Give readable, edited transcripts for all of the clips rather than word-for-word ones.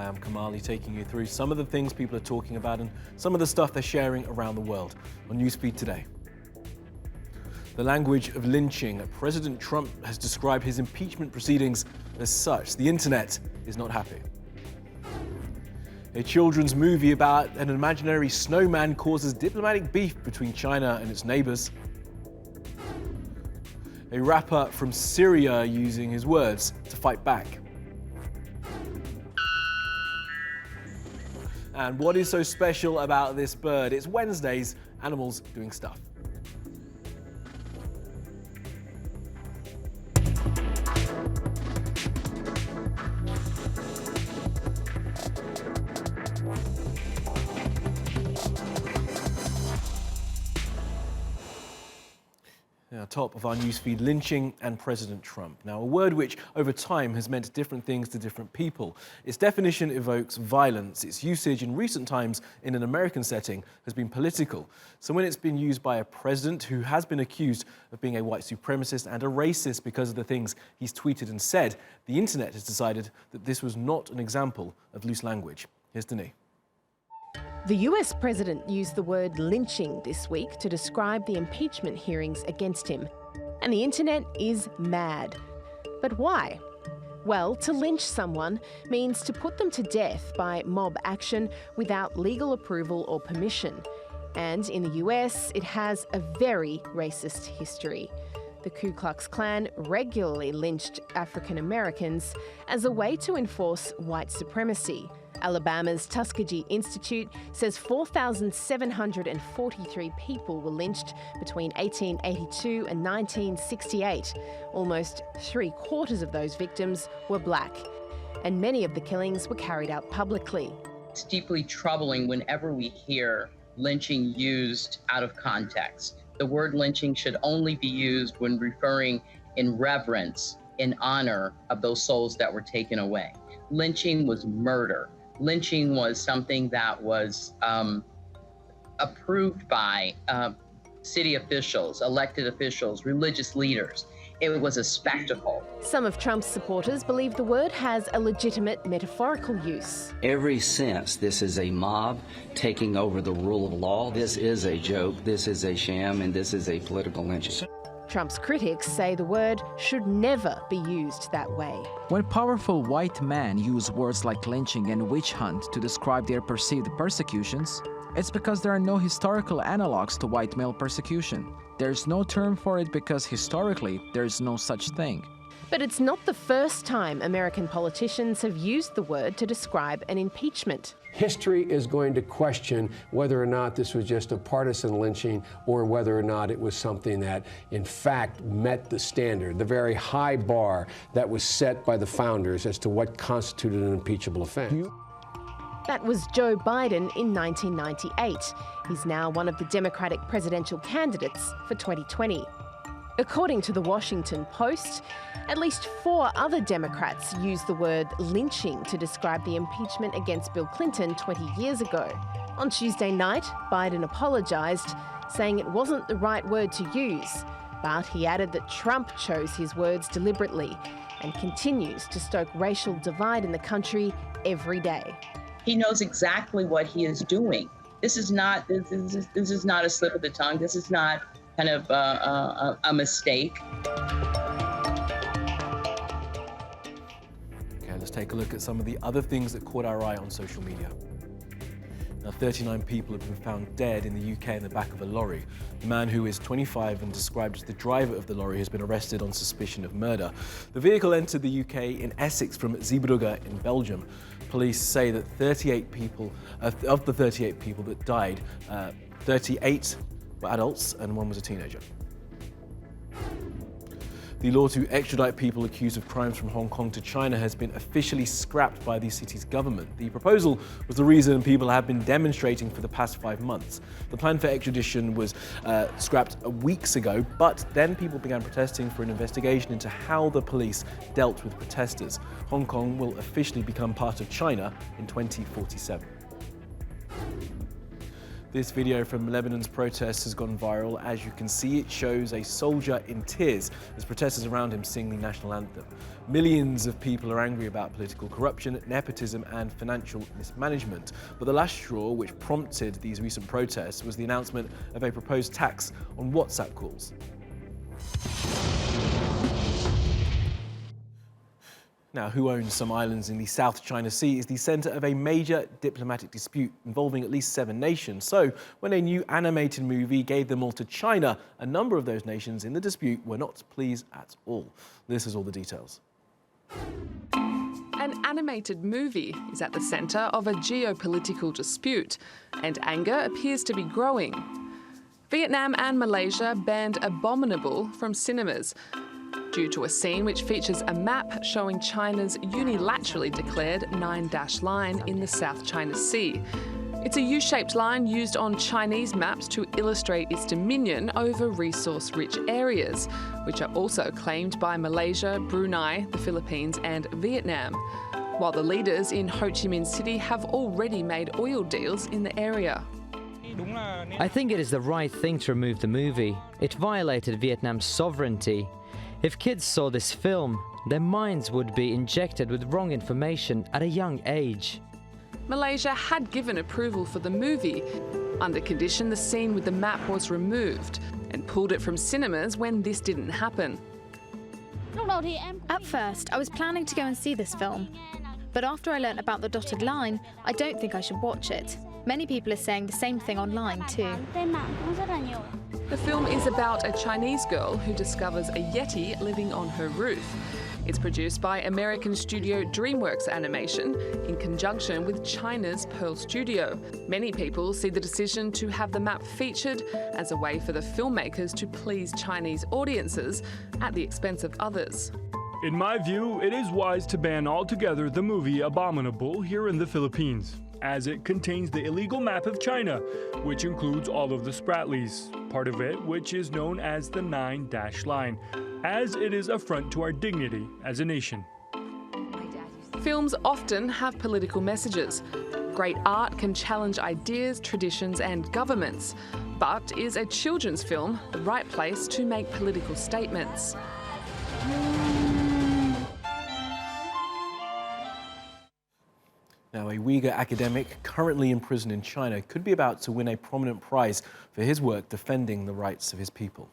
am Kamali, taking you through some of the things people are talking about and some of the stuff they're sharing around the world on Newsfeed today. The language of lynching. President Trump has described his impeachment proceedings as such. The internet is not happy. A children's movie about an imaginary snowman causes diplomatic beef between China and its neighbors. A rapper from Syria using his words to fight back. And what is so special about this bird? It's Wednesday's Animals Doing Stuff. Now, top of our newsfeed, lynching and President Trump. Now, a word which over time has meant different things to different people. Its definition evokes violence. Its usage in recent times in an American setting has been political. So when it's been used by a president who has been accused of being a white supremacist and a racist because of the things he's tweeted and said, the internet has decided that this was not an example of loose language. Here's Denis. The US president used the word lynching this week to describe the impeachment hearings against him. And the internet is mad. But why? Well, to lynch someone means to put them to death by mob action without legal approval or permission. And in the US, it has a very racist history. The Ku Klux Klan regularly lynched African Americans as a way to enforce white supremacy. Alabama's Tuskegee Institute says 4,743 people were lynched between 1882 and 1968. Almost 3/4 of those victims were black, and many of the killings were carried out publicly. It's deeply troubling whenever we hear lynching used out of context. The word lynching should only be used when referring in reverence, in honor of those souls that were taken away. Lynching was murder. Lynching was something that was approved by city officials, elected officials, religious leaders. It was a spectacle. Some of Trump's supporters believe the word has a legitimate metaphorical use. Every sense, this is a mob taking over the rule of law. This is a joke, this is a sham, and this is a political lynching. Trump's critics say the word should never be used that way. When powerful white men use words like lynching and witch hunt to describe their perceived persecutions, it's because there are no historical analogs to white male persecution. There's no term for it because historically there's no such thing. But it's not the first time American politicians have used the word to describe an impeachment. History is going to question whether or not this was just a partisan lynching or whether or not it was something that, in fact, met the standard, the very high bar that was set by the founders as to what constituted an impeachable offense. That was Joe Biden in 1998. He's now one of the Democratic presidential candidates for 2020. According to the Washington Post, at least 4 other Democrats used the word lynching to describe the impeachment against Bill Clinton 20 years ago. On Tuesday night, Biden apologised, saying it wasn't the right word to use. But he added that Trump chose his words deliberately and continues to stoke racial divide in the country every day. He knows exactly what he is doing. This is not a slip of the tongue. This is not kind of a mistake. Okay, let's take a look at some of the other things that caught our eye on social media. Now, 39 people have been found dead in the UK in the back of a lorry. The man, who is 25 and described as the driver of the lorry, has been arrested on suspicion of murder. The vehicle entered the UK in Essex from Zeebrugge in Belgium. Police say that 38 people, of the 38 people that died, 38 were adults and 1 was a teenager. The law to extradite people accused of crimes from Hong Kong to China has been officially scrapped by the city's government. The proposal was the reason people have been demonstrating for the past 5 months. The plan for extradition was scrapped weeks ago, but then people began protesting for an investigation into how the police dealt with protesters. Hong Kong will officially become part of China in 2047. This video from Lebanon's protests has gone viral. As you can see, it shows a soldier in tears as protesters around him sing the national anthem. Millions of people are angry about political corruption, nepotism and financial mismanagement. But the last straw which prompted these recent protests was the announcement of a proposed tax on WhatsApp calls. Now, who owns some islands in the South China Sea is the centre of a major diplomatic dispute involving at least 7 nations. So, when a new animated movie gave them all to China, a number of those nations in the dispute were not pleased at all. This is all the details. An animated movie is at the centre of a geopolitical dispute, and anger appears to be growing. Vietnam and Malaysia banned Abominable from cinemas due to a scene which features a map showing China's unilaterally declared 9-dash line in the South China Sea. It's a U-shaped line used on Chinese maps to illustrate its dominion over resource-rich areas, which are also claimed by Malaysia, Brunei, the Philippines and Vietnam, while the leaders in Ho Chi Minh City have already made oil deals in the area. I think it is the right thing to remove the movie. It violated Vietnam's sovereignty. If kids saw this film, their minds would be injected with wrong information at a young age. Malaysia had given approval for the movie, under condition the scene with the map was removed, and pulled it from cinemas when this didn't happen. At first, I was planning to go and see this film. But after I learnt about the dotted line, I don't think I should watch it. Many people are saying the same thing online too. The film is about a Chinese girl who discovers a Yeti living on her roof. It's produced by American studio DreamWorks Animation in conjunction with China's Pearl Studio. Many people see the decision to have the map featured as a way for the filmmakers to please Chinese audiences at the expense of others. In my view, it is wise to ban altogether the movie Abominable here in the Philippines, as it contains the illegal map of China, which includes all of the Spratlys, part of it which is known as the 9-dash line, as it is affront to our dignity as a nation. Films often have political messages. Great art can challenge ideas, traditions and governments. But is a children's film the right place to make political statements? Now, a Uyghur academic currently in prison in China could be about to win a prominent prize for his work defending the rights of his people.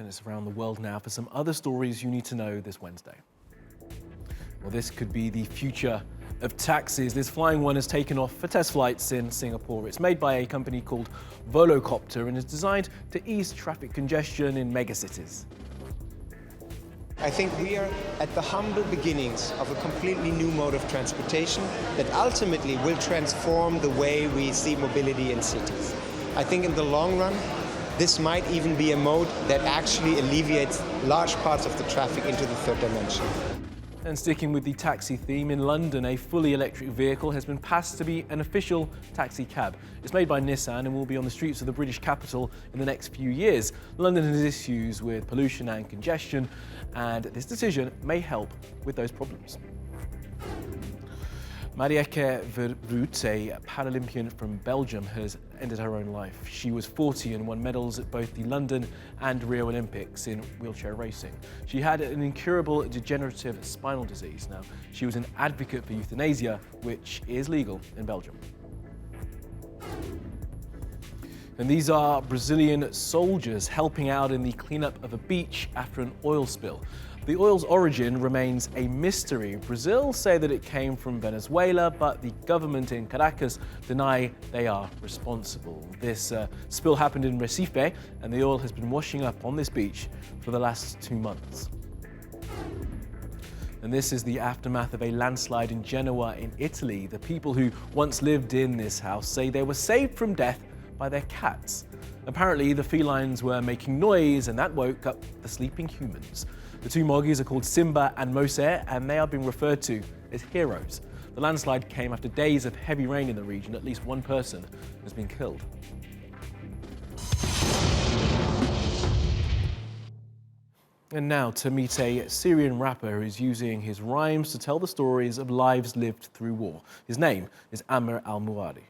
It's around the world now for some other stories you need to know this Wednesday. Well, this could be the future of taxis. This flying one has taken off for test flights in Singapore. It's made by a company called Volocopter and is designed to ease traffic congestion in megacities. I think we are at the humble beginnings of a completely new mode of transportation that ultimately will transform the way we see mobility in cities. I think in the long run, this might even be a mode that actually alleviates large parts of the traffic into the third dimension. And sticking with the taxi theme, in London, a fully electric vehicle has been passed to be an official taxi cab. It's made by Nissan and will be on the streets of the British capital in the next few years. London has issues with pollution and congestion, and this decision may help with those problems. Marieke Verwoerd, a Paralympian from Belgium, has ended her own life. She was 40 and won medals at both the London and Rio Olympics in wheelchair racing. She had an incurable degenerative spinal disease. Now, she was an advocate for euthanasia, which is legal in Belgium. And these are Brazilian soldiers helping out in the cleanup of a beach after an oil spill. The oil's origin remains a mystery. Brazil say that it came from Venezuela, but the government in Caracas deny they are responsible. This spill happened in Recife, and the oil has been washing up on this beach for the last 2 months. And this is the aftermath of a landslide in Genoa in Italy. The people who once lived in this house say they were saved from death by their cats. Apparently, the felines were making noise, and that woke up the sleeping humans. The two moggies are called Simba and Mose, and they are being referred to as heroes. The landslide came after days of heavy rain in the region. At least one person has been killed. And now to meet a Syrian rapper who's using his rhymes to tell the stories of lives lived through war. His name is Amr al-Muwari.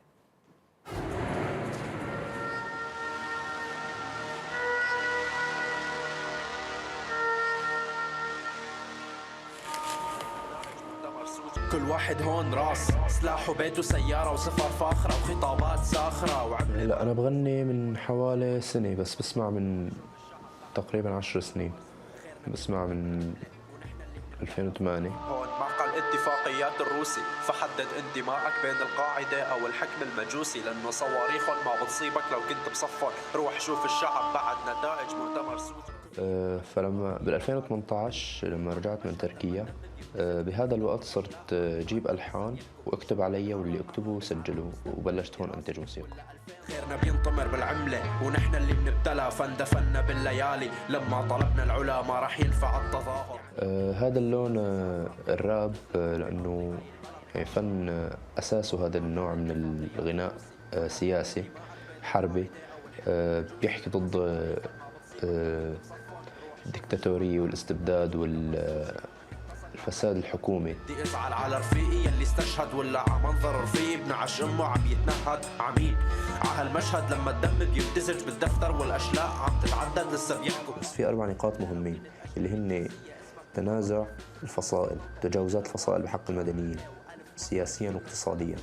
كل واحد هون راس سلاح وبيت وسيارة وسفر فاخرة وخطابات ساخرة لا أنا بغني من حوالي سنة بس بسمع من تقريبا 10 سنين بسمع من 2008 هون معقل اتفاقيات الروسي فحدد انتمائك بين القاعدة أو الحكم المجوسي لأنه صواريخهم ما بتصيبك لو كنت بصفر روح شوف الشعب بعد نتائج مؤتمر سوزي. فلما بال 2018 لما رجعت من تركيا بهذا الوقت صرت جيب ألحان واكتب علي واللي اكتبه سجله وبلشت هون انتج موسيقى. خيرنا بينطمر بالعملة ونحن اللي بنبتلى فندفنا بالليالي لما طلبنا العلا ما راح ينفع التظاهر. هذا اللون الراب لأنه يعني فن أساسه هذا النوع من الغناء سياسي حربي بيحكي ضد الدكتاتورية والاستبداد الفساد الحكومي. بدي ازعل على رفيقي يلي استشهد ولا على منظر رفيقي بنعش امه عم يتنهد عميد على هالمشهد لما الدم بيمتزج بالدفتر والاشلاء عم تتعدد لسه بيحكوا. بس في 4 نقاط مهمين اللي هن تنازع الفصائل، تجاوزات الفصائل بحق المدنيين سياسيا واقتصاديا،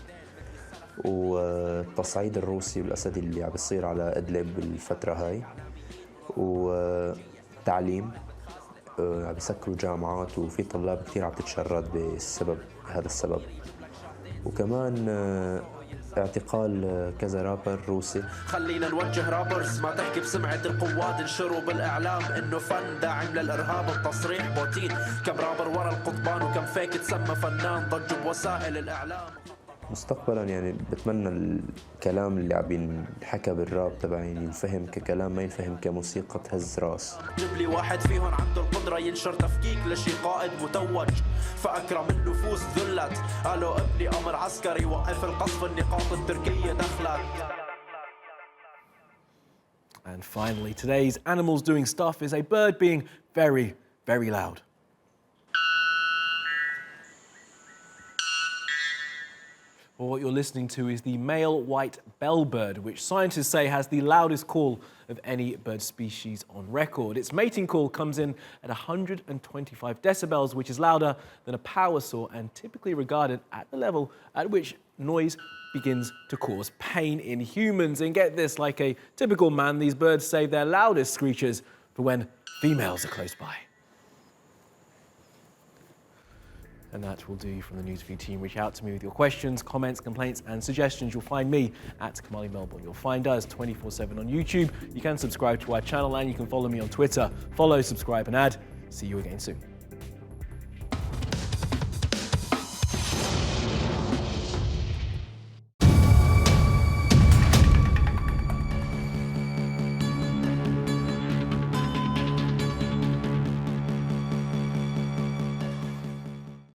والتصعيد الروسي والاسدي اللي عم بيصير على ادلب بالفتره هاي، وتعليم عم بيسكروا جامعات وفي طلاب كثير عم تتشرد بهذا السبب، وكمان اعتقال كذا رابر روسي. خلينا نوجه رابرز ما تحكي بسمعة القوات انشروا بالإعلام إنه فن داعم للإرهاب التصريح بوتين كم رابر ورا القضبان وكم فيك تسمى فنان ضجوا بوسائل الإعلام. مستقبلا يعني بتمنى الكلام اللي عم ينحكى بالراب تبعي ينفهم ككلام ما ينفهم كموسيقى تهز راس. جيب لي واحد فيهم عنده القدرة ينشر تفكيك لشي قائد متوج فأكرم النفوس ذلت قالوا ابني أمر عسكري وقف القصف النقاط التركية دخلت. And finally, today's Animals Doing Stuff is a bird being very, very loud. Well, what you're listening to is the male white bellbird, which scientists say has the loudest call of any bird species on record. Its mating call comes in at 125 decibels, which is louder than a power saw and typically regarded at the level at which noise begins to cause pain in humans. And get this, like a typical man, these birds save their loudest screeches for when females are close by. And that will do from the Newsfeed team. Reach out to me with your questions, comments, complaints, and suggestions. You'll find me at Kamali Melbourne. You'll find us 24/7 on YouTube. You can subscribe to our channel and you can follow me on Twitter. Follow, subscribe, and add. See you again soon.